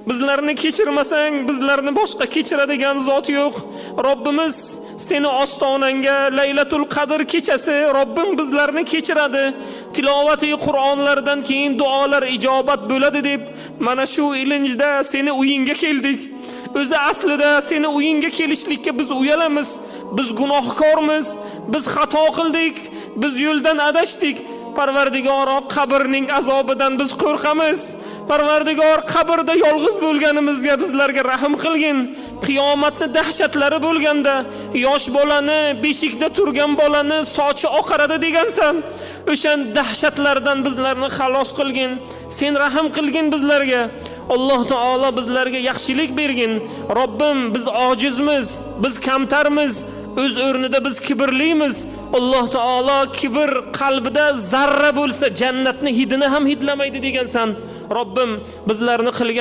Bizlarni kechirmasang, bizlarni boshqa kechiradigan zot yo'q. Robbimiz seni ostonangga Laylatul Qadr kechasi Robbim bizlarni kechiradi. Tilovati Qur'onlardan keyin duolar ijobat bo'ladi deb mana shu ilinjda seni uyingga keldik. O'zi aslida seni uyingga kelishlikka biz uyalamiz. Biz gunohkormiz, biz xato qildik, biz yo'ldan adashdik. Parvardigoro, qabrning azobidan biz qo'rqamiz. Parvardigor, qabrda yolg'iz bo'lganimizga bizlarga rahim qilgin. Qiyomatni dahshatlari bo'lganda yosh bolani, beshikda turgan bolani sochi oqaradi degansan. O'sha dahshatlardan bizlarni xalos qilgin. Sen rahim qilgin bizlarga. Alloh taolo bizlarga yaxshilik bergin. Robbim, biz ojizmiz, biz kamtarmiz. O'z o'rnida biz kibrlimiz. Alloh taolo kibr qalbida zarra bo'lsa jannatni hidini ham hidlamaydi degansan. Robbim, bizlarni qilgan